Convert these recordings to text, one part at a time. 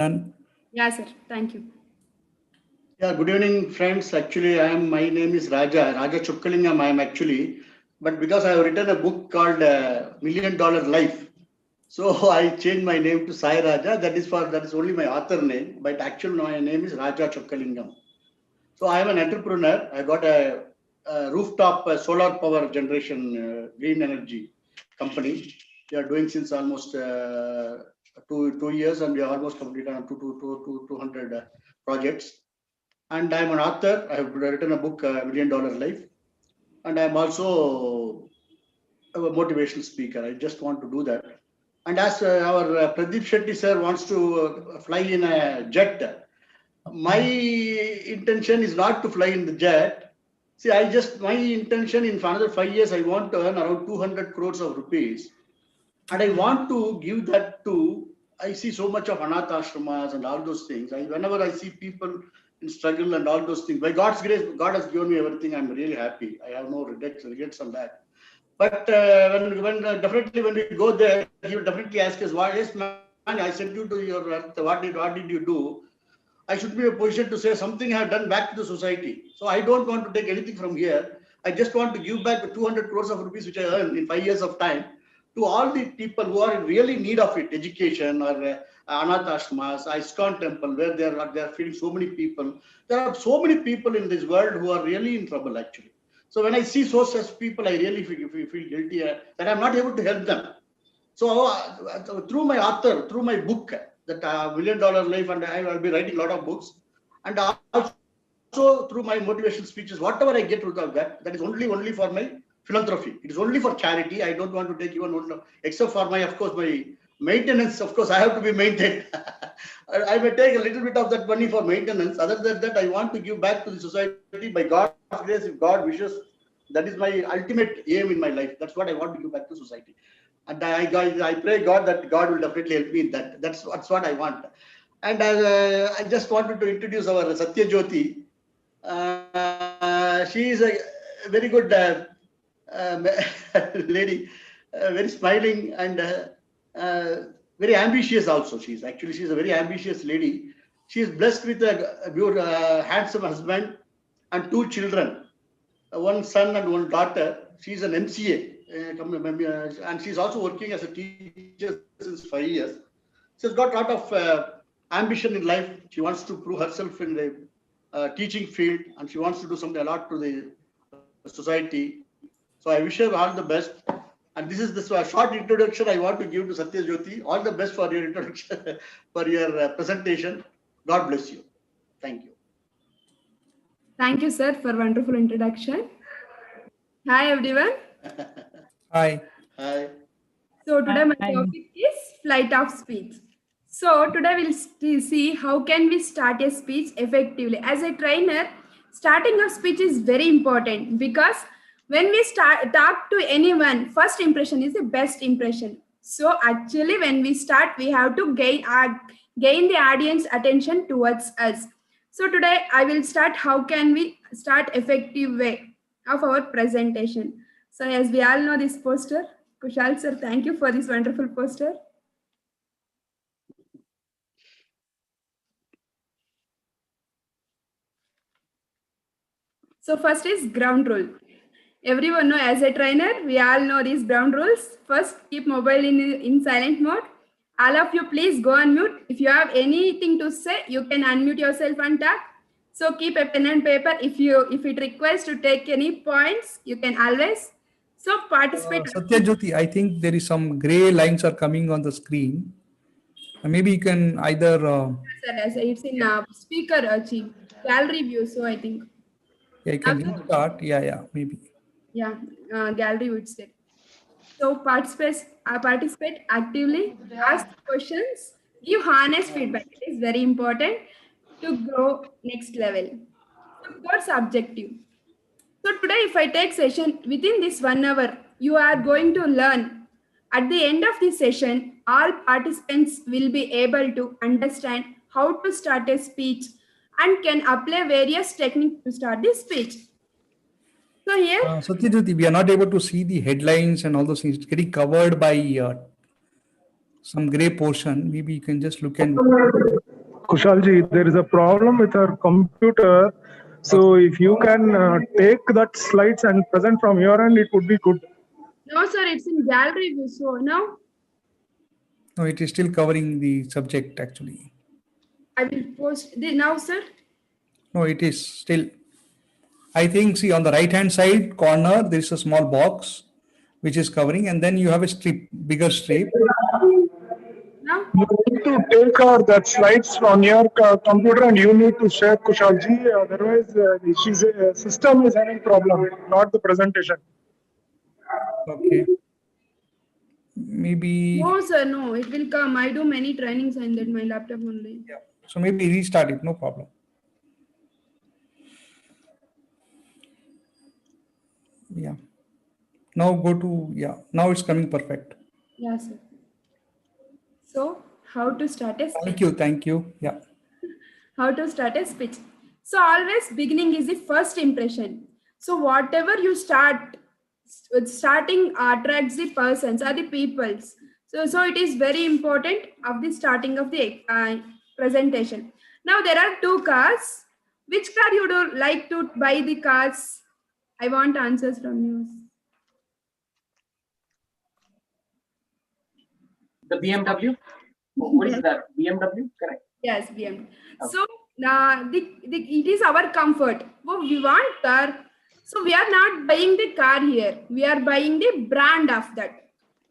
Done. Yeah, sir. Thank you. Yeah, good evening, friends. Actually, my name is Raja Chukkalingam. I am actually, but because I have written a book called Million Dollar Life, so I changed my name to Sai Raja. That is only my author name, but actually my name is Raja Chukkalingam. So I am an entrepreneur. I got a rooftop solar power generation green energy company. We are doing since almost 2 years, and we are almost completed on 200 projects. And I'm an author. I have written a book, Million Dollar Life, and I'm also a motivational speaker. I just want to do that. And as our Pradeep Shetty sir wants to fly in a jet, my intention is not to fly in the jet. See, my intention in another 5 years, I want to earn around 200 crores of rupees. And I want to give that to, I see so much of anath ashramas and all those things. Whenever I see people in struggle and all those things, by God's grace, God has given me everything. I'm really happy. I have no regrets on that. But definitely when we go there, he will definitely ask us, "What is man? I sent you to your earth. What did you do?" I should be in a position to say something I have done back to the society. So I don't want to take anything from here. I just want to give back the 200 crores of rupees which I earned in 5 years of time to all the people who are in really need of it, education or anath ashramas, ISKCON temple, where they are feeding so many people. There are so many people in this world who are really in trouble actually. So when I see such people, I really feel guilty that I'm not able to help them. So through my author, through my book, that Million Dollar Life, and I will be writing a lot of books, and also through my motivational speeches, whatever I get out of that is only for my philanthropy. It is only for charity. I don't want to take even one, except for my, of course, my maintenance. Of course, I have to be maintained. I may take a little bit of that money for maintenance. Other than that, I want to give back to the society by God's grace, if God wishes. That is my ultimate aim in my life. That's what I want to give back to society. And I pray God that God will definitely help me in that. That's what I want. And I just wanted to introduce our Satya Jyoti. She is a very good lady, very smiling and very ambitious also. She's a very ambitious lady. She is blessed with a handsome husband and two children, one son and one daughter. She's an MCA, and she's also working as a teacher since 5 years. She's got a lot of ambition in life. She wants to prove herself in the teaching field, and she wants to do something a lot to the society. So I wish her all the best. And this is the short introduction I want to give to Satya Jyoti. All the best for your introduction, for your presentation. God bless you. Thank you. Thank you, sir, for wonderful introduction. Hi, everyone. Hi. Hi. So today my topic is flight of speech. So today we'll see how can we start a speech effectively. As a trainer, starting a speech is very important because when we talk to anyone, first impression is the best impression. So actually, when we start, we have to gain the audience attention towards us. So today I will start how can we start effective way of our presentation. So as we all know this poster, Khussaal sir, thank you for this wonderful poster. So first is ground rule. Everyone know as a trainer, we all know these ground rules. First, keep mobile in silent mode. All of you, please go on mute. If you have anything to say, you can unmute yourself and talk. So keep a pen and paper. If it requires to take any points, you can always. So participate. Satya Jyoti, I think there is some gray lines are coming on the screen. Maybe you can either. It's in speaker chief gallery view. So I think. Yeah, you can restart. Yeah, maybe. Yeah, gallery would say. So participate actively, ask questions, give honest feedback. It is very important to grow next level. So course objective. So today, if I take session within this 1 hour, you are going to learn. At the end of this session, all participants will be able to understand how to start a speech and can apply various techniques to start the speech. So here, Satya Jyoti, we are not able to see the headlines and all those things. It's getting covered by some gray portion. Maybe you can just look and. Kushalji, there is a problem with our computer. So if you can take that slides and present from your end, it would be good. No, sir, it's in gallery view. So now No, it is still covering the subject actually. I will post the now, sir. No, it is still. I think, see, on the right hand side corner, there is a small box which is covering, and then you have a strip, bigger strip. Now, You need to take that slides on your computer and you need to share Kushalji. Otherwise, the system is having problem, not the presentation. Okay. Maybe, no, sir, no, it will come. I do many trainings on that my laptop only. yeah. So maybe restart it, no problem. Yeah. Now go to, yeah, now it's coming perfect. Yeah, sir. So, how to start a speech? Thank you, thank you. Yeah. How to start a speech. So always beginning is the first impression. So whatever you start with, starting attracts the persons or the peoples. So it is very important of the starting of the presentation. Now there are two cars. Which car you do like to buy the cars? I want answers from you. The BMW? What is that? BMW? Correct. Yes, BMW. So it is our comfort. Well, we want car. So we are not buying the car here. We are buying the brand of that.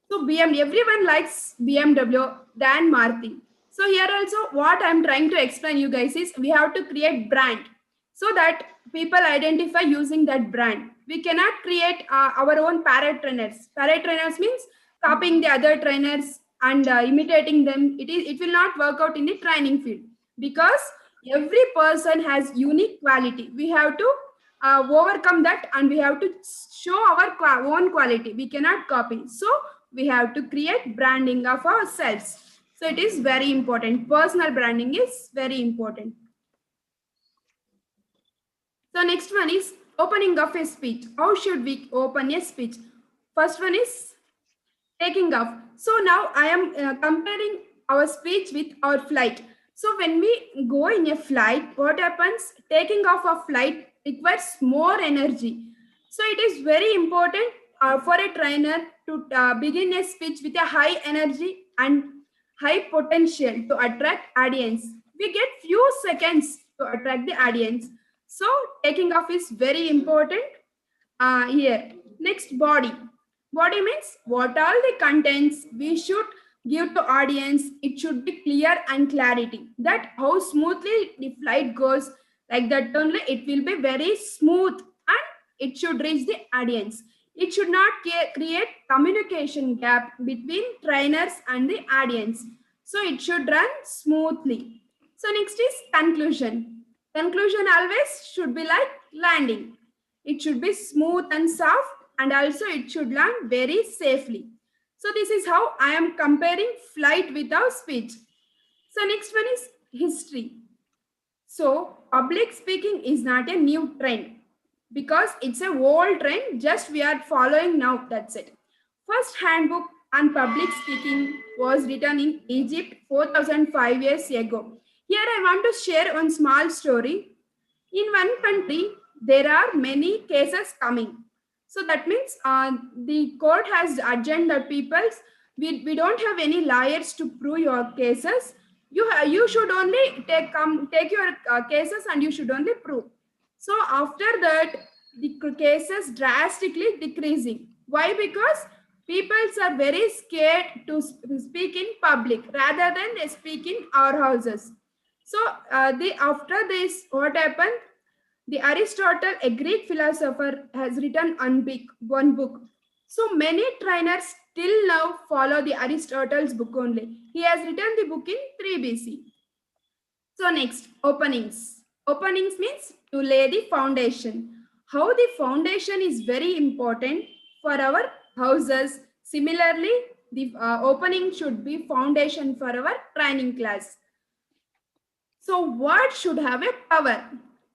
So BMW, everyone likes BMW than Maruti. So here also what I'm trying to explain you guys is we have to create brand so that people identify using that brand. We cannot create our own parrot trainers. Parrot trainers means copying the other trainers and imitating them. It will not work out in the training field because every person has unique quality. We have to overcome that and we have to show our own quality. We cannot copy. So we have to create branding of ourselves. So it is very important. Personal branding is very important. So next one is opening of a speech. How should we open a speech? First one is taking off. So now I am comparing our speech with our flight. So when we go in a flight, what happens? Taking off a flight requires more energy. So it is very important for a trainer to begin a speech with a high energy and high potential to attract audience. We get few seconds to attract the audience. So taking off is very important here. Next, body. Body means what all the contents we should give to audience. It should be clear and clarity. That how smoothly the flight goes, like that only it will be very smooth and it should reach the audience. It should not create communication gap between trainers and the audience. So it should run smoothly. So next is conclusion. Conclusion always should be like landing. It should be smooth and soft and also it should land very safely. So this is how I am comparing flight with our speech. So next one is history. So public speaking is not a new trend because it's a old trend, just we are following now, that's it. First handbook on public speaking was written in Egypt 4005 years ago. Here I want to share one small story. In one country, there are many cases coming. So that means the court has adjourned the people's. We don't have any lawyers to prove your cases. You should only take your cases and you should only prove. So after that, the cases drastically decreasing. Why? Because people are very scared to speak in public rather than they speak in our houses. So after this, what happened? The Aristotle, a Greek philosopher, has written one book. So many trainers still now follow the Aristotle's book only. He has written the book in 3 BC. So next, openings. Openings means to lay the foundation. How the foundation is very important for our houses. Similarly, the opening should be foundation for our training class. So what should have a power?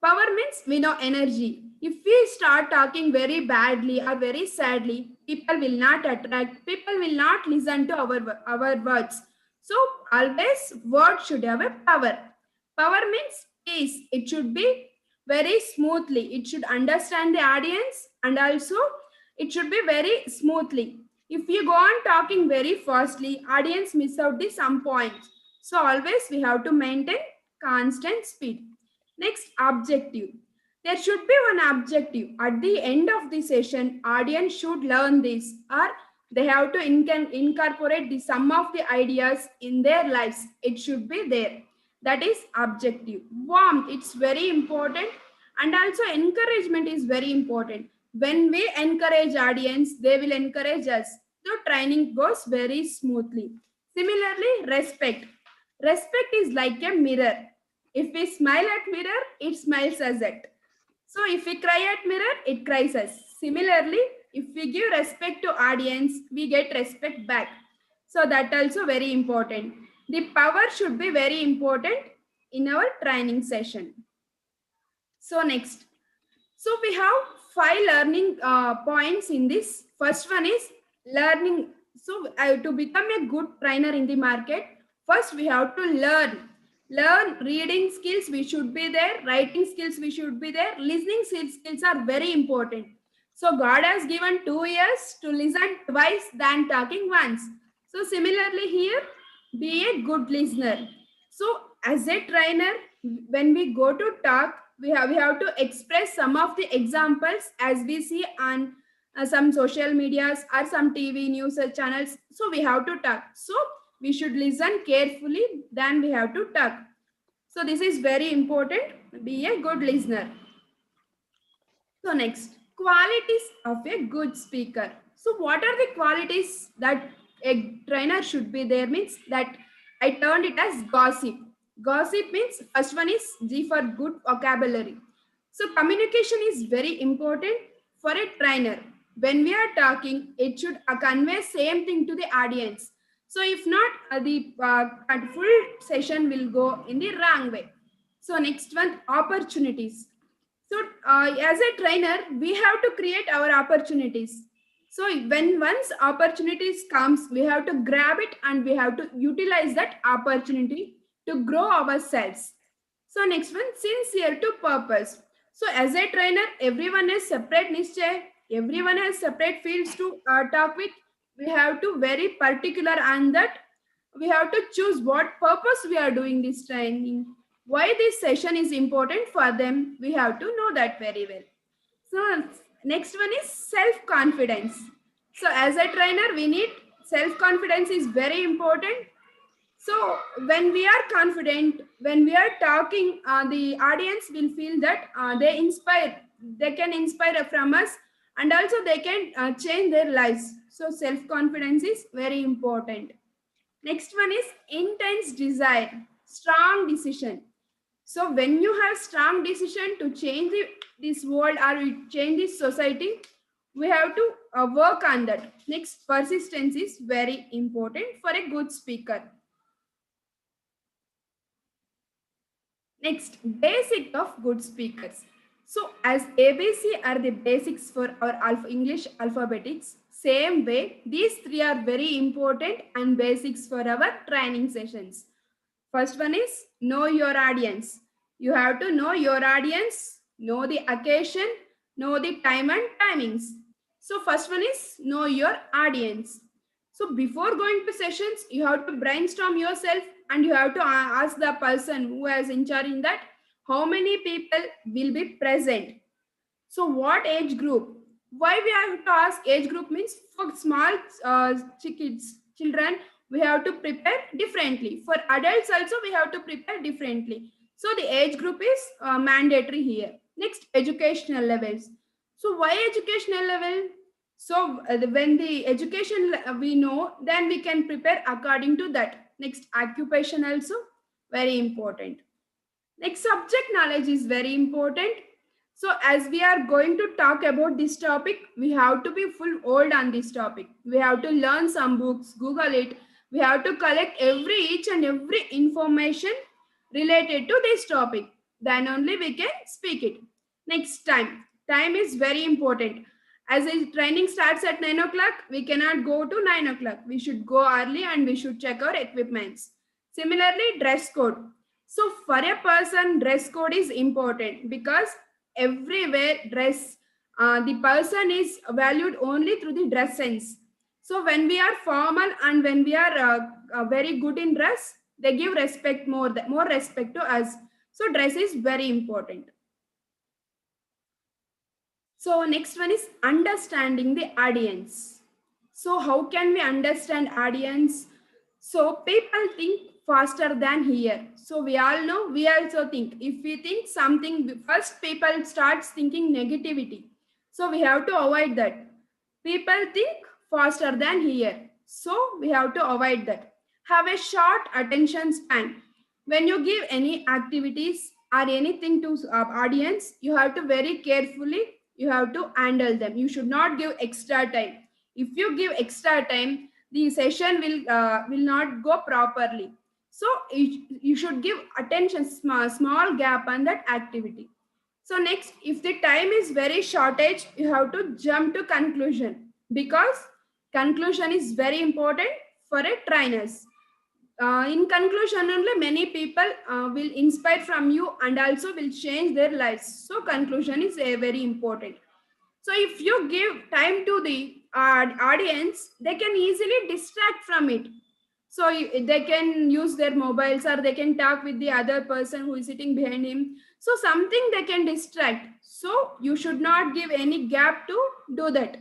Power means we know energy. If we start talking very badly or very sadly, people will not attract, people will not listen to our words. So always words should have a power. Power means peace. It should be very smoothly. It should understand the audience, and also it should be very smoothly. If you go on talking very fastly, audience miss out the some points. So always we have to maintain constant speed. Next, objective. There should be one objective. At the end of the session, audience should learn this, or they have to incorporate the sum of the ideas in their lives. It should be there. That is objective. Warmth, it's very important, and also encouragement is very important. When we encourage audience, they will encourage us. So training goes very smoothly. Similarly, respect. Respect is like a mirror. If we smile at mirror, it smiles us at. So if we cry at mirror, it cries us. Similarly, if we give respect to audience, we get respect back. So that also very important. The power should be very important in our training session. So next, so we have five learning points in this. First one is learning. So to become a good trainer in the market, first we have to learn. Learn reading skills, we should be there. Writing skills, we should be there. Listening skills are very important. So God has given 2 years to listen twice than talking once. So similarly here, be a good listener. So as a trainer, when we go to talk, we have to express some of the examples as we see on some social medias or some TV news channels. So we have to talk. So we should listen carefully, then we have to talk. So this is very important. Be a good listener. So next, qualities of a good speaker. So what are the qualities that a trainer should be there? Means that I turned it as gossip. Gossip means first one is G for good vocabulary. So communication is very important for a trainer. When we are talking, it should convey same thing to the audience. So if not, the full session will go in the wrong way. So next one, opportunities. So as a trainer, we have to create our opportunities. So when once opportunities comes, we have to grab it and we have to utilize that opportunity to grow ourselves. So next one, sincere to purpose. So as a trainer, everyone has separate niche, everyone has separate fields to talk with. We have to very particular on that. We have to choose what purpose we are doing this training. Why this session is important for them. We have to know that very well. So next one is self-confidence. So as a trainer, we need self-confidence is very important. So when we are confident, when we are talking, the audience will feel that they can inspire from us, and also they can change their lives. So self-confidence is very important. Next one is intense desire, strong decision. So when you have strong decision to change this world or change this society, we have to work on that. Next, persistence is very important for a good speaker. Next, basic of good speakers. So as ABC are the basics for our English alphabetics, same way, these three are very important and basics for our training sessions. First one is know your audience. You have to know your audience, know the occasion, know the time and timings. So first one is know your audience. So before going to sessions, you have to brainstorm yourself and you have to ask the person who is in charge in that how many people will be present. So what age group? Why we have to ask age group means for small kids, children, we have to prepare differently. For adults also we have to prepare differently. So the age group is mandatory here. Next, educational levels. So why educational level? So when the education we know, then we can prepare according to that. Next, occupation also very important. Next, subject knowledge is very important. So as we are going to talk about this topic, we have to be full old on this topic. We have to learn some books, Google it. We have to collect each and every information related to this topic. Then only we can speak it. Next, time. Time is very important. As a training starts at 9 o'clock, we cannot go to 9 o'clock. We should go early and we should check our equipments. Similarly, dress code. So for a person, dress code is important because everywhere the person is valued only through the dress sense. So when we are formal and when we are very good in dress, they give respect more respect to us. So dress is very important. So next one is understanding the audience. So how can we understand audience? So people think faster than hear. So we all know, we also think. If we think something, first people starts thinking negativity. So we have to avoid that. People think faster than hear. So we have to avoid that. Have a short attention span. When you give any activities or anything to audience, you have to very carefully, you have to handle them. You should not give extra time. If you give extra time, the session will not go properly. So you should give attention, small gap on that activity. So next, if the time is very shortage, you have to jump to conclusion because conclusion is very important for a trainers. In conclusion, only many people will inspire from you and also will change their lives. So conclusion is very important. So if you give time to the audience, they can easily distract from it. So they can use their mobiles or they can talk with the other person who is sitting behind him. So something they can distract. So you should not give any gap to do that.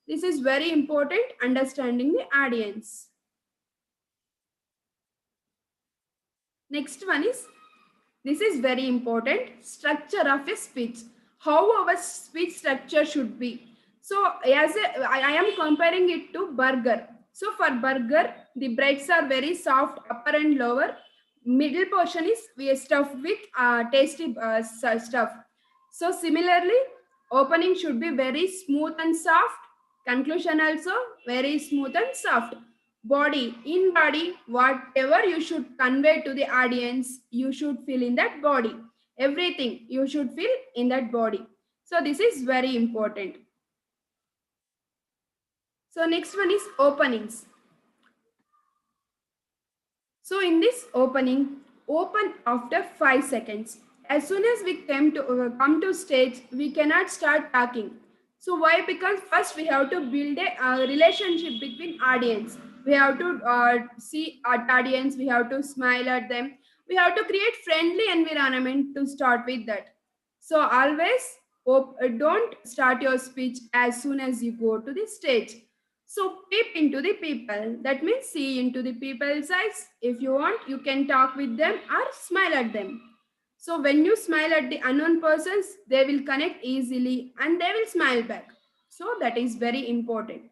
This is very important, understanding the audience. Next one is, this is very important, structure of a speech. How our speech structure should be. So I am comparing it to burger. So for burger, the breads are very soft, upper and lower. Middle portion is we stuffed with tasty stuff. So similarly, opening should be very smooth and soft. Conclusion also very smooth and soft. Body, in body, whatever you should convey to the audience, you should feel in that body. Everything you should feel in that body. So this is very important. So next one is openings. So in this opening, open after 5 seconds. As soon as we come to stage, we cannot start talking. So why? Because first we have to build a relationship between audience. We have to see our audience. We have to smile at them. We have to create friendly environment to start with that. So always don't start your speech as soon as you go to the stage. So peep into the people. That means see into the people's eyes. If you want, you can talk with them or smile at them. So when you smile at the unknown persons, they will connect easily and they will smile back. So that is very important.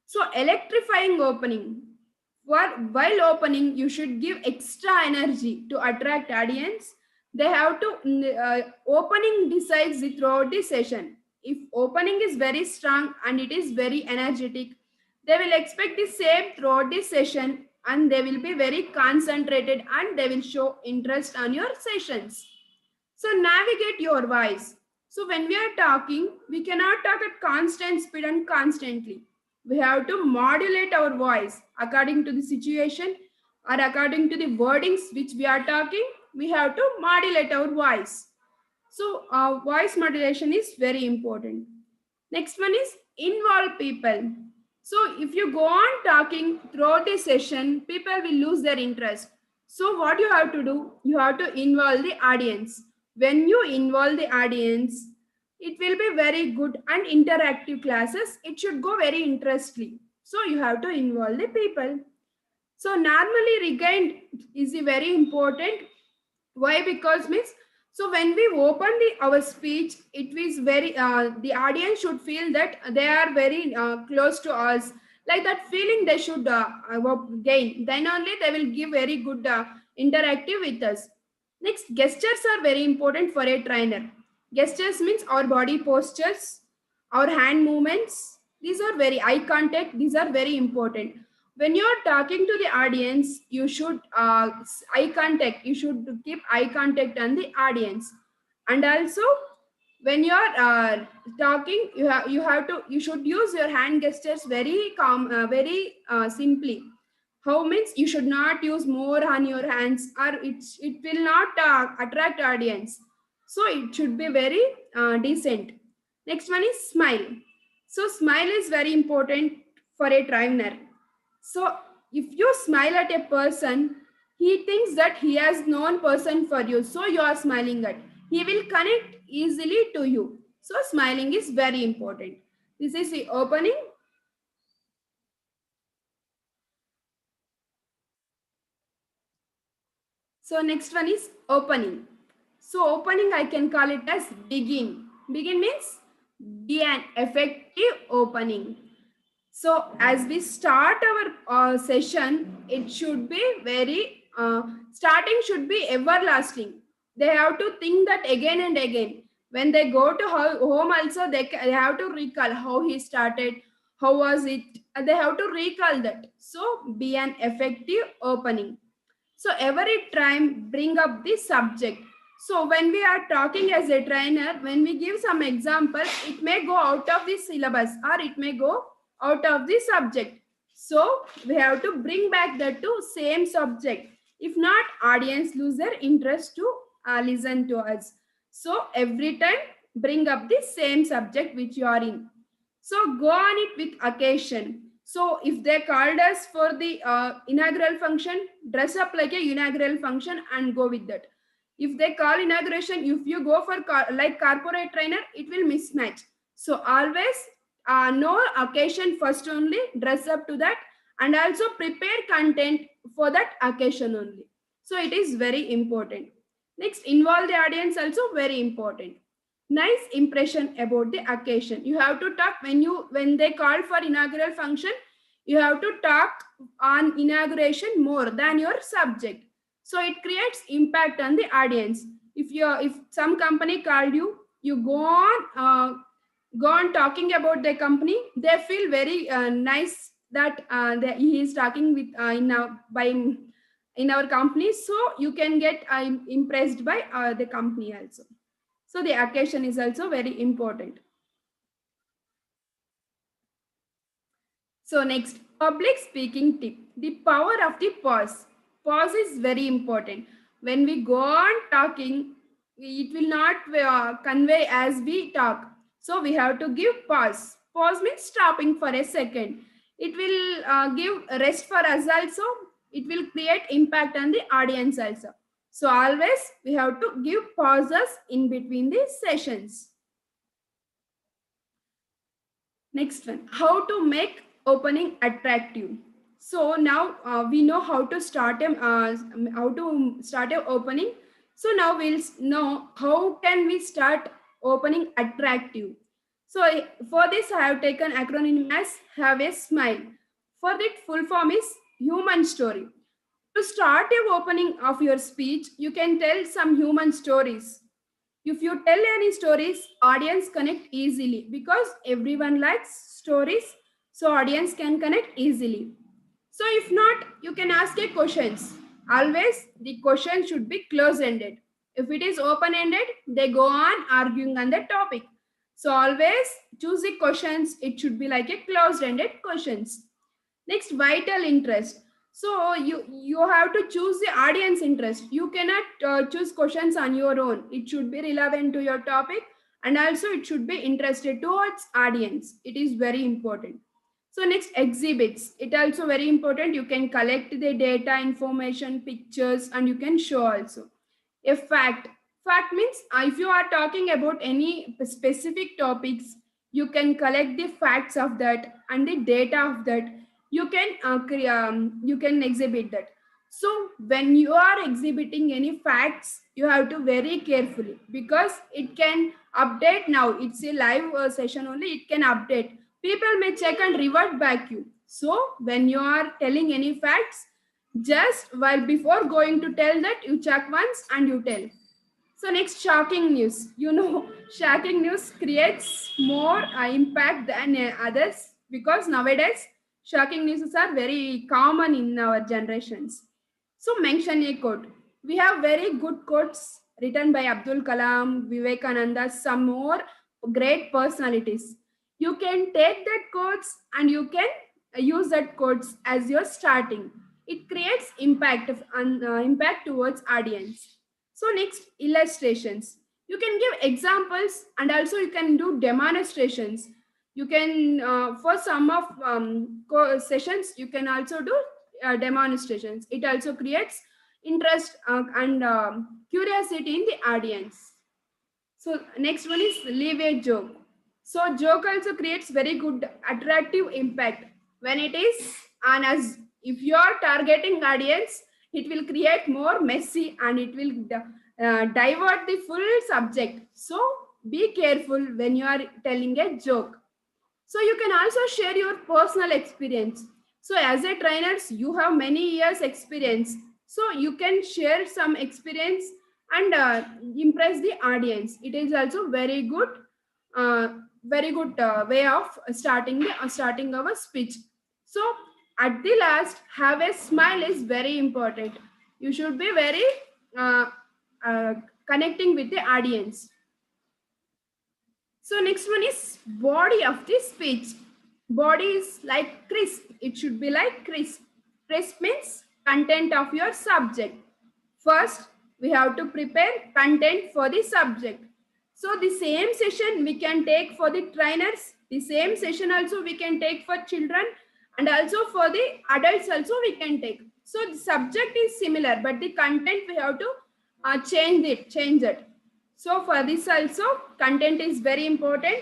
So electrifying opening. While opening, you should give extra energy to attract audience. They have to opening decides it throughout the session. If opening is very strong and it is very energetic, they will expect the same throughout the session and they will be very concentrated and they will show interest on your sessions. So navigate your voice. So when we are talking, we cannot talk at constant speed and constantly. We have to modulate our voice according to the situation or according to the wordings which we are talking. We have to modulate our voice. So voice modulation is very important. Next one is involve people. So if you go on talking throughout a session, people will lose their interest. So what you have to do, you have to involve the audience. When you involve the audience, it will be very good and interactive classes. It should go very interestingly. So you have to involve the people. So normally regained is very important. Why? Because means, so when we open our speech, it is very the audience should feel that they are very close to us, like that feeling they should gain. Then only they will give very good interactive with us. Next, gestures are very important for a trainer. Gestures means our body postures, our hand movements. These are very, eye contact. These are very important. When you are talking to the audience, you should eye contact. You should keep eye contact on the audience. And also, when you are talking, you should use your hand gestures very calm, very simply. How means you should not use more on your hands, or it will not attract audience. So it should be very decent. Next one is smile. So smile is very important for a trainer. So if you smile at a person, he thinks that he has known person for you. So you are smiling at. He will connect easily to you. So smiling is very important. This is the opening. So next one is opening. So opening I can call it as begin. Begin means be an effective opening. So as we start our session, it should be very, starting should be everlasting. They have to think that again and again. When they go to home also, they have to recall how he started, how was it. They have to recall that. So be an effective opening. So every time bring up the subject. So when we are talking as a trainer, when we give some example, it may go out of the syllabus or it may go out of the subject. So we have to bring back that to same subject. If not, audience lose their interest to listen to us. So every time bring up the same subject which you are in. So go on it with occasion. So if they called us for the inaugural function, dress up like a inaugural function and go with that. If they call inauguration, if you go for like corporate trainer, it will mismatch. So always know occasion first only, dress up to that, and also prepare content for that occasion only. So it is very important. Next, involve the audience also very important. Nice impression about the occasion. You have to talk when they call for inaugural function, you have to talk on inauguration more than your subject. So it creates impact on the audience. If some company called you, you go on talking about the company, they feel very nice that he is talking with in our company. So you can get impressed by the company also. So the occasion is also very important. So next, public speaking tip. The power of the pause. Pause is very important. When we go on talking, it will not convey as we talk. So we have to give pause. Pause means stopping for a second. It will give rest for us also. It will create impact on the audience also. So always we have to give pauses in between the sessions. Next one, how to make opening attractive. So now we know how to start a opening. So now we'll know how can we start opening attractive. So for this I have taken acronym as have a smile. For that full form is human story. To start a opening of your speech, you can tell some human stories. If you tell any stories, audience connect easily because everyone likes stories, so audience can connect easily. So if not, you can ask a questions. Always the question should be close-ended. If it is open-ended, they go on arguing on the topic. So always choose the questions. It should be like a closed-ended questions. Next, vital interest. So you have to choose the audience interest. You cannot choose questions on your own. It should be relevant to your topic, and also it should be interested towards audience. It is very important. So next, exhibits. It also very important. You can collect the data, information, pictures, and you can show also. A fact. Fact means if you are talking about any specific topics, you can collect the facts of that and the data of that. You can exhibit that. So when you are exhibiting any facts, you have to very carefully because it can update now. It's a live session only. It can update. People may check and revert back you. So when you are telling any facts, just while before going to tell that, you check once and you tell. So next, shocking news. You know, shocking news creates more impact than others because nowadays shocking news are very common in our generations. So mention a quote. We have very good quotes written by Abdul Kalam, Vivekananda, some more great personalities. You can take that quotes and you can use that quotes as your starting. It creates impact towards audience. So next, illustrations. You can give examples and also you can do demonstrations. You can for some of sessions you can also do demonstrations. It also creates interest and curiosity in the audience. So next one is leave a joke. So joke also creates very good attractive impact when it is, and as if you are targeting audience, it will create more messy and it will divert the full subject. So be careful when you are telling a joke. So you can also share your personal experience. So as a trainers, you have many years experience. So you can share some experience and impress the audience. It is also uh, very good way of starting our speech. So at the last, have a smile is very important. You should be very uh, uh, connecting with the audience. So next one is body of the speech. Body is like crisp. It should be like crisp. Crisp means content of your subject. First, we have to prepare content for the subject. So the same session we can take for the trainers. The same session also we can take for children and also for the adults also we can take. So the subject is similar, but the content we have to change it. So for this also, content is very important.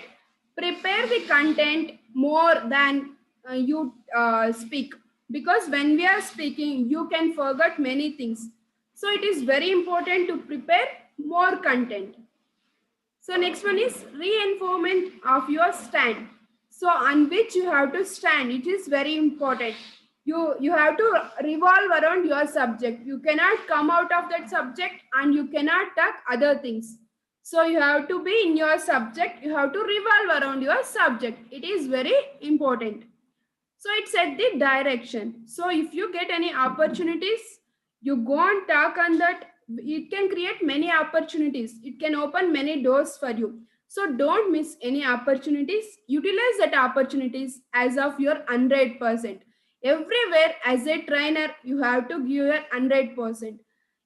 Prepare the content more than you speak, because when we are speaking, you can forget many things. So it is very important to prepare more content. So next one is reinforcement of your stand. So on which you have to stand, it is very important. You have to revolve around your subject. You cannot come out of that subject and you cannot talk other things. So you have to be in your subject. You have to revolve around your subject. It is very important. So it's at the direction. So if you get any opportunities, you go and talk on that. It can create many opportunities. It can open many doors for you. So don't miss any opportunities. Utilize that opportunities as of your 100%. Everywhere as a trainer, you have to give your 100%.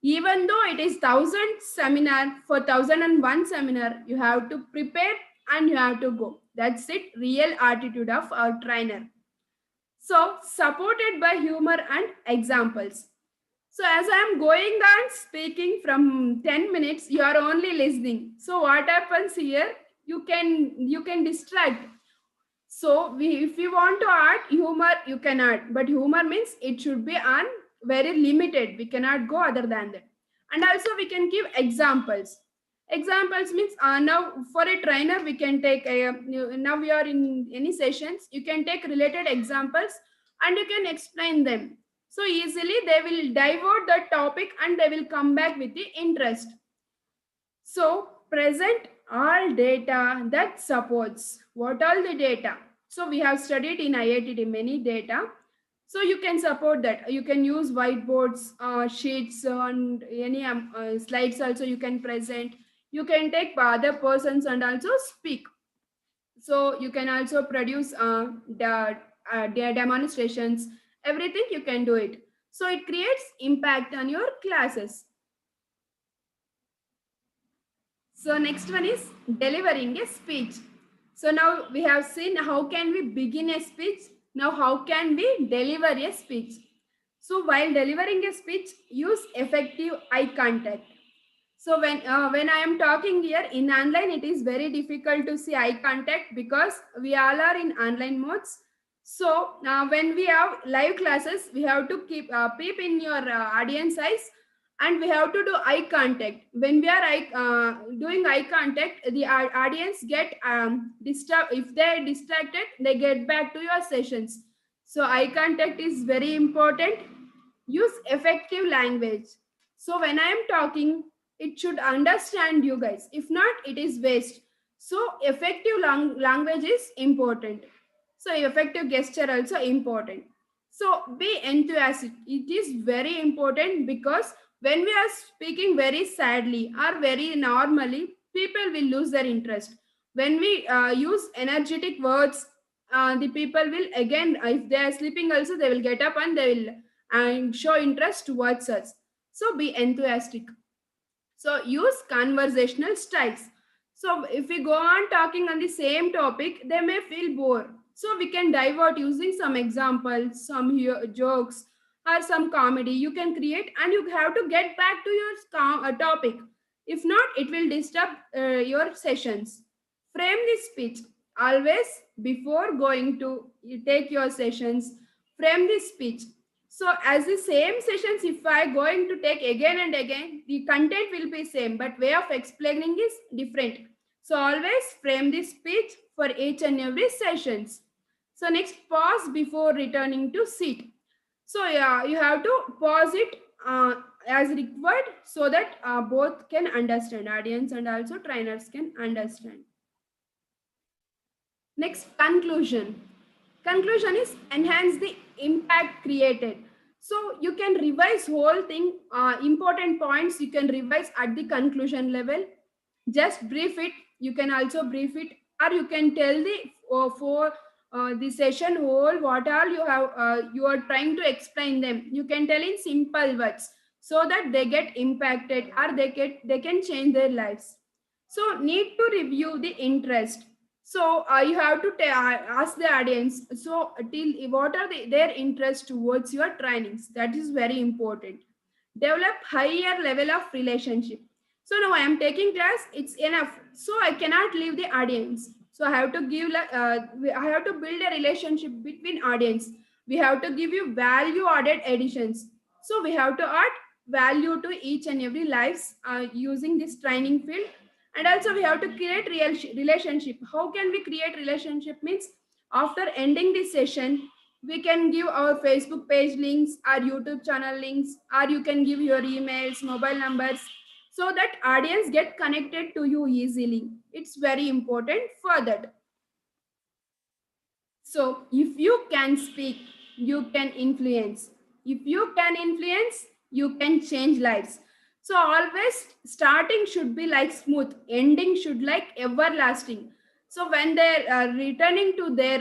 Even though it is 1,000 seminar, for 1,001 seminar, you have to prepare and you have to go. That's it, real attitude of our trainer. So, supported by humor and examples. So, as I am going on speaking from 10 minutes, you are only listening. So, what happens here? You can distract. So, if you want to add humor, you can add. But humor means it should be on very limited. We cannot go other than that. And also, we can give examples. Examples means now for a trainer we can take now we are in any sessions, you can take related examples and you can explain them. So easily they will divert the topic and they will come back with the interest. So present all data that supports. What all the data? So we have studied in IITD many data. So you can support that. You can use whiteboards, sheets, and any slides also you can present. You can take other persons and also speak. So you can also produce their demonstrations. Everything you can do it. So it creates impact on your classes. So next one is delivering a speech. So now we have seen how can we begin a speech. Now how can we deliver a speech? So while delivering a speech, use effective eye contact. So when I am talking here in online, it is very difficult to see eye contact because we all are in online modes. So when we have live classes, we have to keep peep in your audience eyes and we have to do eye contact. When we are doing eye contact, the audience get disturbed. If they are distracted, they get back to your sessions. So eye contact is very important. Use effective language. So when I am talking, it should understand you guys. If not, it is waste. So effective language is important. So effective gesture also important. So be enthusiastic. It is very important because when we are speaking very sadly or very normally, people will lose their interest. When we use energetic words, the people will again, if they are sleeping also, they will get up and they will and show interest towards us. So be enthusiastic. So use conversational styles. So if we go on talking on the same topic, they may feel bored. So we can divert using some examples, some jokes, or some comedy you can create, and you have to get back to your topic. If not, it will disturb your sessions. Frame the speech. Always before going to take your sessions, frame the speech. So as the same sessions, if I going to take again and again, the content will be same, but way of explaining is different. So always frame the speech for each and every sessions. So next, pause before returning to seat. So yeah, you have to pause it as required so that both can understand, audience and also trainers can understand. Next, conclusion. Conclusion is enhance the impact created. So you can revise whole thing, important points you can revise at the conclusion level. Just brief it. You can also brief it, or you can tell the for the session whole what all you have you are trying to explain them. You can tell in simple words so that they get impacted or they can change their lives. So need to review the interest. So you have to ask the audience. So till what are their interest towards your trainings? That is very important. Develop higher level of relationship. So now I am taking class. It's enough. So I cannot leave the audience. So I have to give. I have to build a relationship between audience. We have to give you value added additions. So we have to add value to each and every lives using this training field, and also we have to create real relationship. How can we create relationship means after ending this session we can give our Facebook page links, our YouTube channel links, or you can give your emails, mobile numbers, so that audience get connected to you easily. It's very important for that. So if you can speak, you can influence. If you can influence, you can change lives. So always starting should be like smooth, ending should like everlasting. So when they're returning to their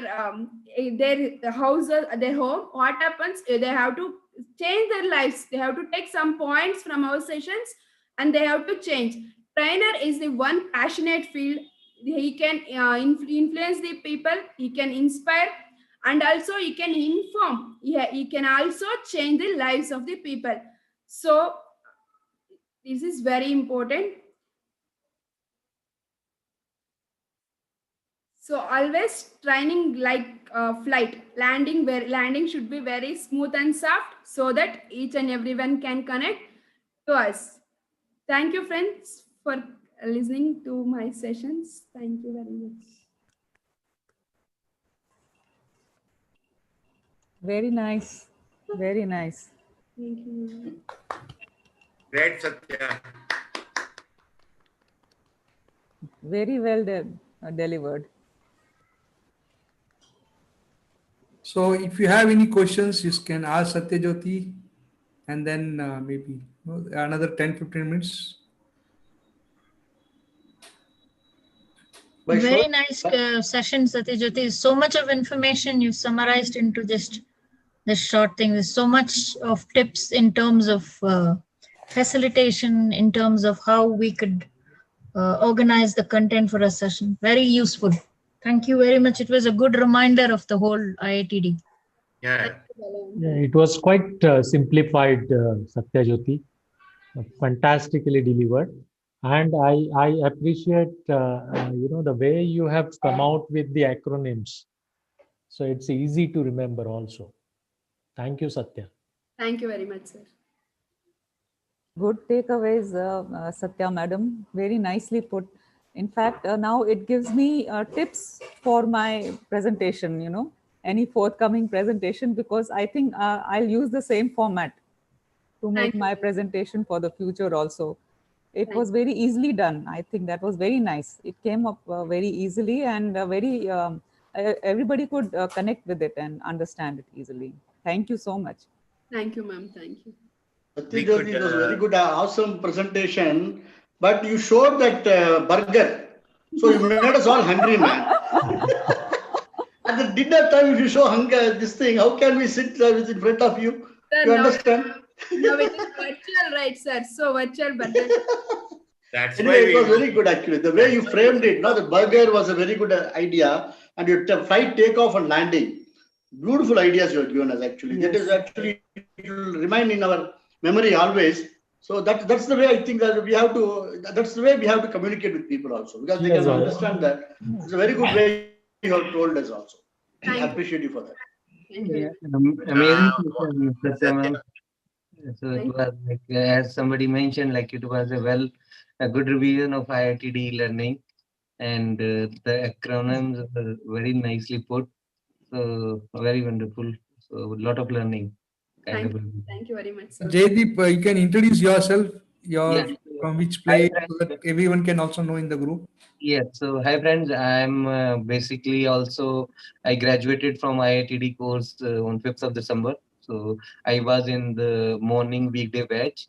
house, their home, what happens? They have to change their lives. They have to take some points from our sessions, and they have to change. Trainer is the one passionate field. He can influence the people, he can inspire, and also he can inform. Yeah, he can also change the lives of the people. So this is very important. So always training like flight, landing should be very smooth and soft so that each and everyone can connect to us. Thank you, friends, for listening to my sessions. Thank you very much. Very nice. Very nice. Thank you. Great, Satya. Very well delivered. So if you have any questions, you can ask Satyajyoti, and then maybe another 10-15 minutes. Very nice session, Satyajyoti. So much of information you summarized into just this short thing. There's so much of tips in terms of facilitation, in terms of how we could organize the content for a session. Very useful. Thank you very much. It was a good reminder of the whole IITD. Yeah. It was quite simplified, Satyajyoti. Fantastically delivered. And I appreciate, the way you have come out with the acronyms. So it's easy to remember also. Thank you, Satya. Thank you very much, sir. Good takeaways, Satya madam. Very nicely put. In fact, now it gives me tips for my presentation, any forthcoming presentation, because I think I'll use the same format to make my presentation for the future also. It was very easily done. I think that was very nice. It came up very easily, and everybody could connect with it and understand it easily. Thank you so much. Thank you, ma'am. Thank you. Satyajyoti, it was very good, awesome presentation. But you showed that burger, so you made us all hungry, man. At the dinner time, if you show hunger, this thing, how can we sit in front of you? Sir, You now, understand? now it is virtual, right, sir? So virtual burger. That's why Anyway, it we was use very it. good actually. The way you framed it, no, the burger was a very good idea, and your flight takeoff and landing, beautiful ideas you have given us actually. That is Yes. actually, it will remain in our memory always. So that's the way I think that we have to. That's the way we have to communicate with people also, because they Yes, can understand that. It's a very good way you have told us also. I Thank you. appreciate you for that. Thank you. Yeah, amazing Uh, session, Satya ma'am. So it Thank was like, as somebody mentioned, like it was a good revision of IITD learning, and the acronyms were very nicely put. So very wonderful. So a lot of learning kind Thank of. you. Thank you very much, sir. Jaydeep, you can introduce yourself, Yes. from which Hi place, friends. so that everyone can also know in the group. Yes. So hi friends. I'm basically also I graduated from IITD course on 5th of December. So I was in the morning weekday batch,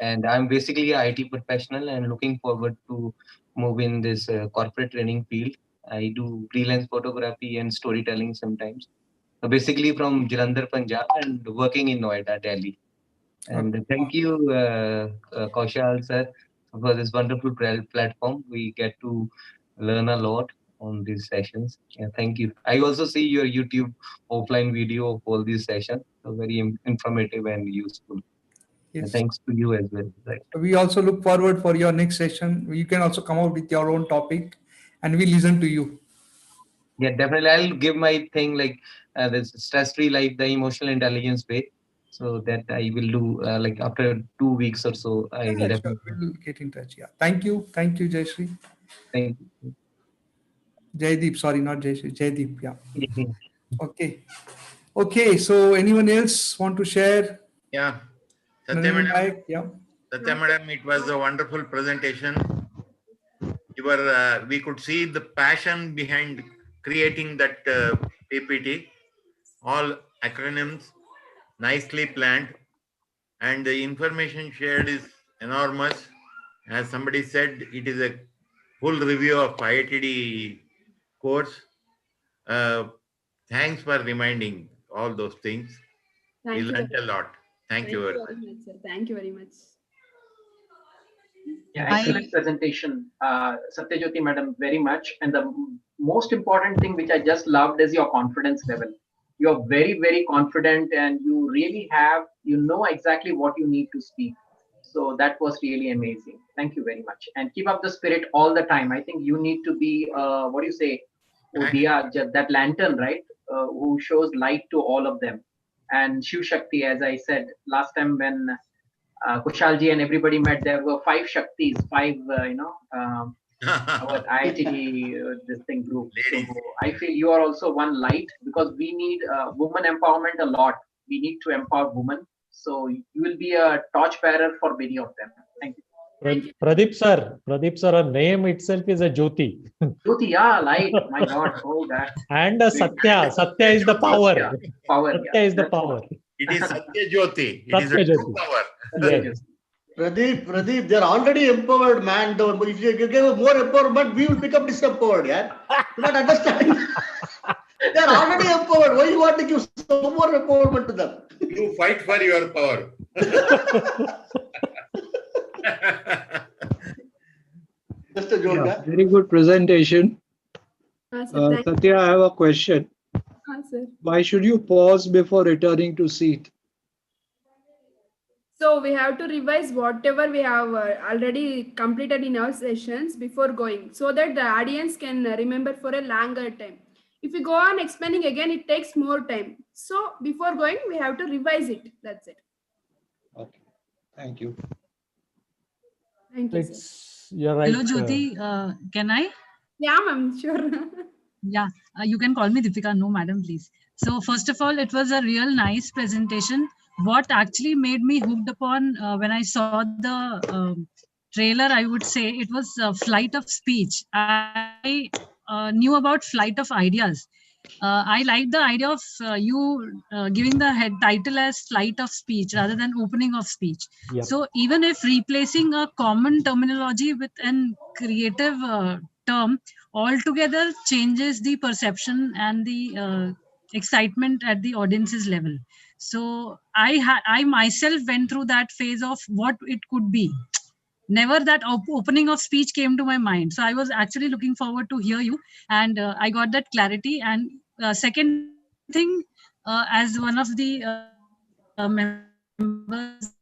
and I'm basically a IT professional and looking forward to move in this corporate training field. I do freelance photography and storytelling sometimes. So basically from Jalandhar, Punjab, and working in Noida, Delhi. And thank you, Kaushal sir, for this wonderful platform. We get to learn a lot on these sessions. Yeah, thank you. I also see your YouTube offline video of all these sessions. So very informative and useful. And Yes. thanks to you as well. Right. We also look forward for your next session. You can also come out with your own topic, and we listen to you. Yeah, definitely. I'll give my thing like this stress-free life, the emotional intelligence way. So that I will do like after 2 weeks or so. I will Yeah, sure. definitely. We'll get in touch. Yeah. Thank you. Thank you, Jayashree. Thank you. Jaydeep, sorry, not Jayashree. Jaydeep. Yeah. Mhm. Okay. Okay. So, anyone else want to share? Yeah, Satya Nalini madam, Nayak? Yeah. Satya madam, it was a wonderful presentation. We could see the passion behind creating that PPT. All acronyms nicely planned, and the information shared is enormous. As somebody said, it is a full review of IITD course. Uh, Thanks for reminding all those things. We Thank you. learned a lot. Thank you very much. Much, sir. Thank you very much. Yeah, excellent presentation, Satyajyoti madam, very much. And the most important thing which I just loved is your confidence level. You're very, very confident, and you really you know exactly what you need to speak. So that was really amazing. Thank you very much. And keep up the spirit all the time. I think you need to be, what do you say, Diya, that lantern, right? Who shows light to all of them. And Shiv Shakti, as I said last time when Khussaal Jain and everybody met, there were 5 Shaktis, 5, our IITD this thing group. Ladies. So I feel you are also one light, because we need women empowerment a lot. We need to empower women. So you will be a torch bearer for many of them. Thank you. Pradeep sir, her name itself is a Jyoti. Jyoti, yeah, light. My God, oh that. And Satya is the power. Power. Satya is the power. It is Satya Jyoti. It is Satya a true Jyoti. power. Yes. Pradeep, they're already empowered, man. If you give more empowerment, we will become disempowered, yeah? You not understand? They're already empowered. Why you want to give some more empowerment to them? You fight for your power. Just a joke, huh? Very good presentation. Sir, Satya, I have a question. sir. Why should you pause before returning to seat? So we have to revise whatever we have already completed in our sessions before going, so that the audience can remember for a longer time. If we go on explaining again, it takes more time. So before going, we have to revise it. That's it. Okay. Thank you. Thank you, sir. You're right. Hello, Jyoti. Can I? Yeah, ma'am, sure. Yeah, you can call me Deepika. No, madam, please. So first of all, it was a real nice presentation. What actually made me hooked upon when I saw the trailer, I would say it was flight of speech. I knew about flight of ideas. I like the idea of you giving the head title as flight of speech rather than opening of speech. Yep. So even if replacing a common terminology with an creative term altogether changes the perception and the excitement at the audience's level. So I myself went through that phase of what it could be. Never that opening of speech came to my mind. So I was actually looking forward to hear you, and I got that clarity. And second thing, as one of the members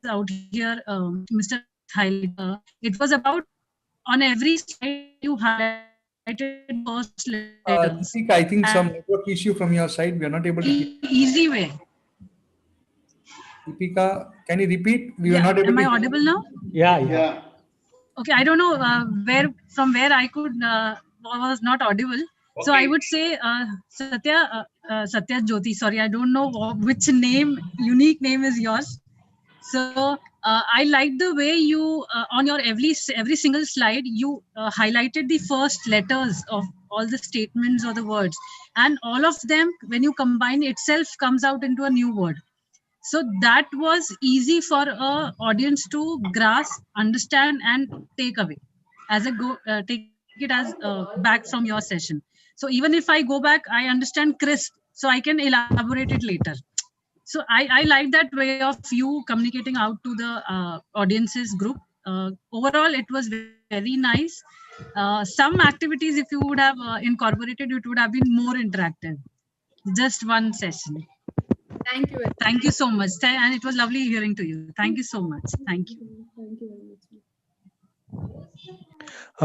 out here, Mr. Rohit highlighted, it was about on every slide you highlighted the first letters. And Deepika, I think some in network issue from your side. We are not able to hear. very easy way. Deepika, can you repeat? We were Yeah, not able am to I hear. audible now? Yeah, yeah. Yeah. Okay, I don't know where I could was not audible. So I would say Satya Jyoti. Sorry, I don't know which name, unique name is yours. So I like the way you on your every single slide you highlighted the first letters of all the statements or the words, and all of them when you combine itself comes out into a new word. So that was easy for a audience to grasp, understand, and take away as a take it as back from your session. So even if I go back, I understand crisp, so I can elaborate it later. So I like that way of you communicating out to the audiences group. Overall, it was very nice. Some activities, if you would have incorporated, it would have been more interactive. Just one session. Thank you. Thank you so much. And it was lovely hearing to you. Thank you so much. Thank you. Thank you very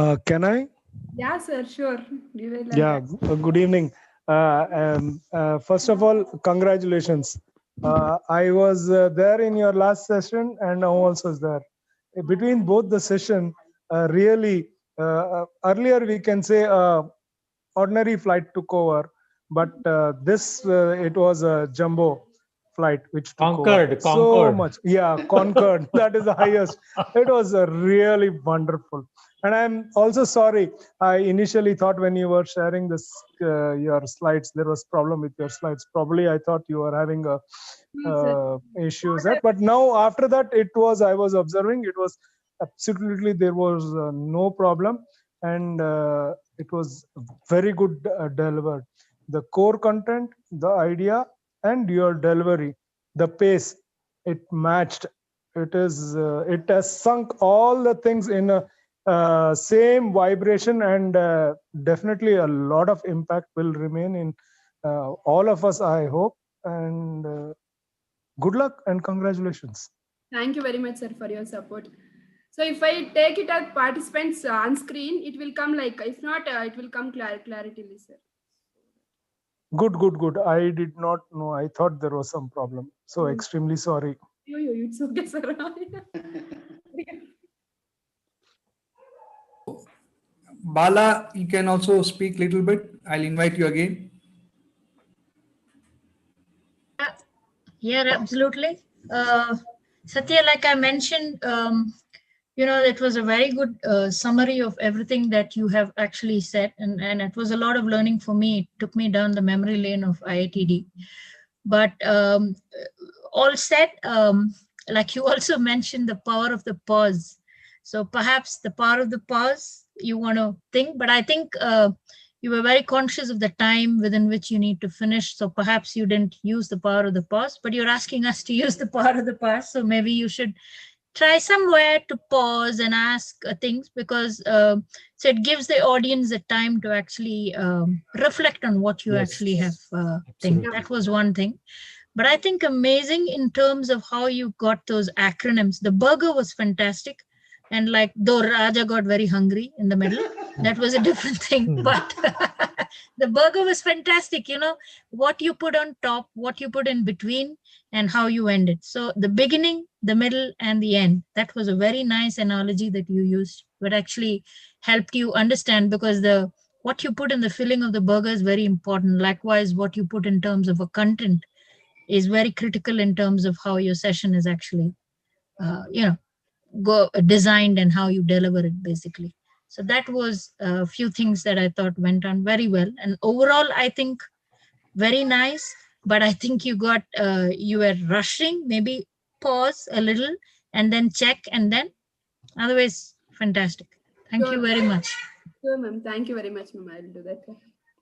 much. Can I? Yeah, sir, sure. We will. Yeah, good evening. First of all, congratulations. I was there in your last session and now also is there. Between both the session, really, earlier we can say ordinary flight took over, but it was a jumbo flight which took over. So much. Yeah, Concorde. That is the highest. It was really wonderful. And I'm also sorry. I initially thought when you were sharing this your slides, there was problem with your slides. Probably I thought you were having a issues that. But now after that, I was observing. It was absolutely there was no problem, and it was very good delivered. The core content, the idea, and your delivery, the pace, it matched. It has sunk all the things in a same vibration, and definitely a lot of impact will remain in all of us, I hope. And good luck and congratulations. Thank you very much, sir, for your support. So if I take it as participants on screen, it will come like, if not, it will come clarity, sir. Good. I did not know. I thought there was some problem. So extremely sorry. It's okay, sir. Bala, you can also speak a little bit. I'll invite you again. Yeah, absolutely. Satya, like I mentioned, it was a very good summary of everything that you have actually said, and it was a lot of learning for me. It took me down the memory lane of IITD. But all said, like you also mentioned, the power of the pause. So perhaps the power of the pause you want to think, but I think you were very conscious of the time within which you need to finish. So perhaps you didn't use the power of the pause, but you're asking us to use the power of the pause. So maybe you should try somewhere to pause and ask things, because so it gives the audience the time to actually reflect on what you actually have think. That was one thing. But I think amazing in terms of how you got those acronyms. The burger was fantastic. And like, though Raja got very hungry in the middle, that was a different thing. But the burger was fantastic. What you put on top, what you put in between, and how you end it. So the beginning, the middle, and the end. That was a very nice analogy that you used, but actually helped you understand, because what you put in the filling of the burger is very important. Likewise, what you put in terms of a content is very critical in terms of how your session is actually, designed and how you deliver it, basically. So that was a few things that I thought went on very well. And overall, I think very nice. But I think you were rushing, maybe pause a little and then check, and then otherwise, fantastic. Thank you very much. Sure, ma'am. Thank you very much, ma'am. I will do that.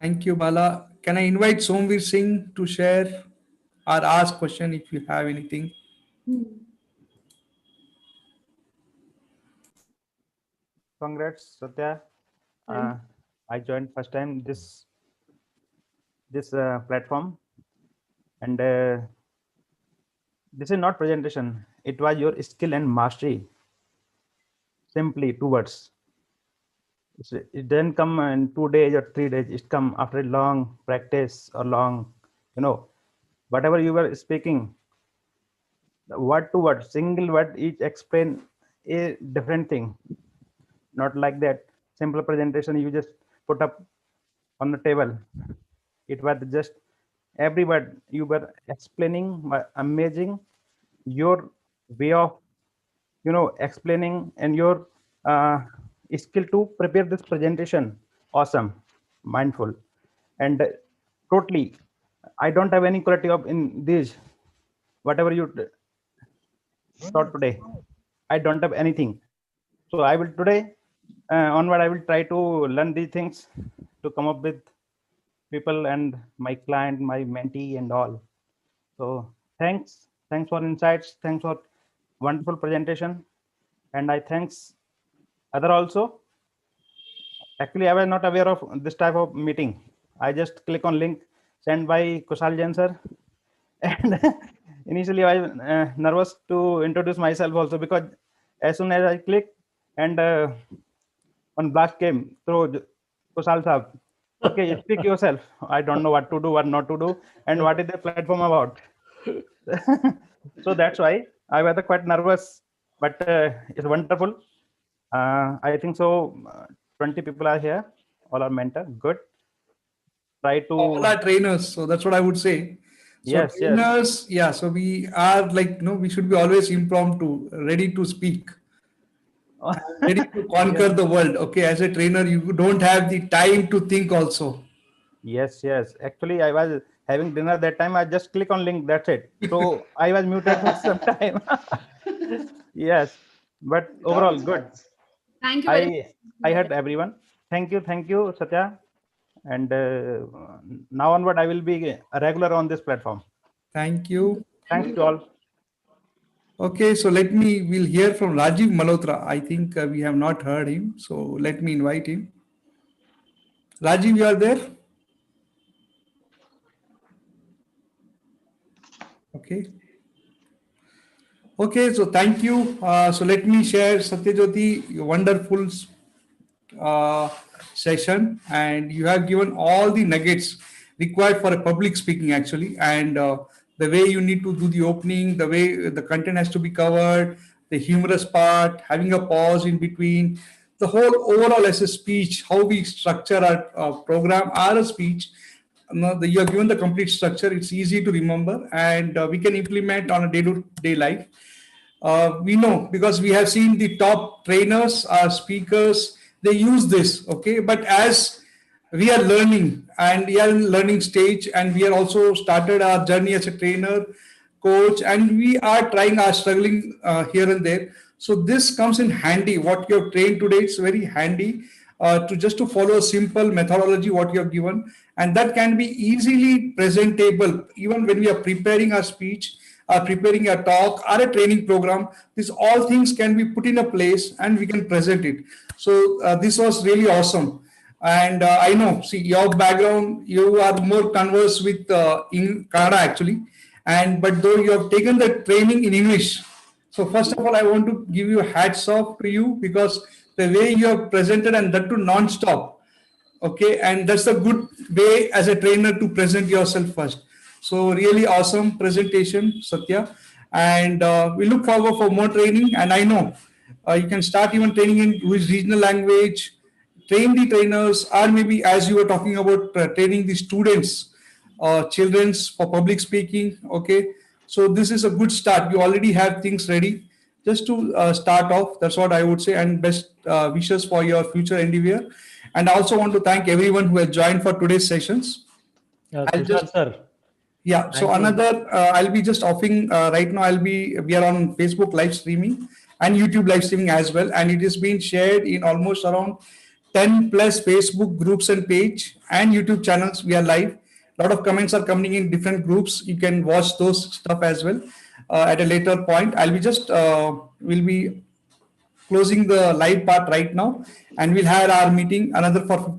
Thank you, Bala. Can I invite Somvir Singh to share or ask question if you have anything? Congrats, Satya. Uh, I joined first time this platform, and this is not presentation. It was your skill and mastery. Simply 2 words. It didn't come in 2 days or 3 days. It come after a long practice or long, whatever you were speaking. Word to word, single word, each explain a different thing. Not like that simple presentation you just put up on the table. It was just every word you were explaining, amazing. Your way of explaining and your skill to prepare this presentation, awesome, mindful, and totally. I don't have any quality of in this whatever you taught today. I don't have anything. So I will today onward. I will try to learn these things to come up with people and my client, my mentee, and all. So thanks for insights. Thanks for wonderful presentation, and I thanks other also. Actually, I was not aware of this type of meeting. I just click on link sent by Khussaal Jain sir, and initially I was nervous to introduce myself also, because as soon as I click and one blast came through Khussaal Saab. Okay, speak yourself. I don't know what to do, what not to do, and what is the platform about. So that's why I was quite nervous, but it's wonderful. I think so. 20 people are here. All are mentor. Good. Try to. All are trainers, so that's what I would say. So Yes, trainers, yeah. So we are like, we should be always impromptu, ready to speak, ready to conquer Yes. the world. Okay, as a trainer, you don't have the time to think also. Yes. Actually, I was having dinner that time. I just click on link. That's it. So I was muted for some time. Yes, but overall good. Thank you very much. I heard everyone. Thank you, Satya. And now onward, I will be a regular on this platform. Thank you. Thanks to all. Okay, so we'll hear from Rajiv Malhotra. I think we have not heard him, so let me invite him. Rajiv, you are there? Okay. Okay, so thank you. So let me share Satyajyoti, your wonderful uh, session, and you have given all the nuggets required for a public speaking actually, and the way you need to do the opening, the way the content has to be covered, the humorous part, having a pause in between, the whole overall as a speech, how we structure our program or a speech. You have given the complete structure. It's easy to remember, and we can implement on a day-to-day life. We know because we have seen the top trainers, speakers, they use this. Okay, but as we are learning and we are in learning stage, and we are also started our journey as a trainer, coach, and we are trying our struggling here and there. So this comes in handy. What you have trained today, it's very handy to just to follow a simple methodology what you have given, and that can be easily presentable even when we are preparing our speech, preparing a talk or a training program. These all things can be put in a place and we can present it. So this was really awesome. And I know, see, your background, you are more conversed with in Kannada actually, and but though you have taken the training in English. So first of all, I want to give you hats off to you because the way you have presented, and that to non-stop. Okay, and that's a good way as a trainer to present yourself first. So really awesome presentation, Satya, and we look forward for more training. And I know you can start even training in which regional language, train the trainers, or maybe as you were talking about training the students, children's for public speaking. Okay, so this is a good start. You already have things ready just to start off. That's what I would say, and best wishes for your future endeavor. And I also want to thank everyone who has joined for today's sessions. I'll Khussaal just sir. yeah. So Thank you. another, we are on Facebook live streaming and YouTube live streaming as well, and it is being shared in almost around 10 plus Facebook groups and page and YouTube channels. We are live. A lot of comments are coming in different groups. You can watch those stuff as well at a later point. I'll be just will be closing the live part right now, and we'll have our meeting another for 15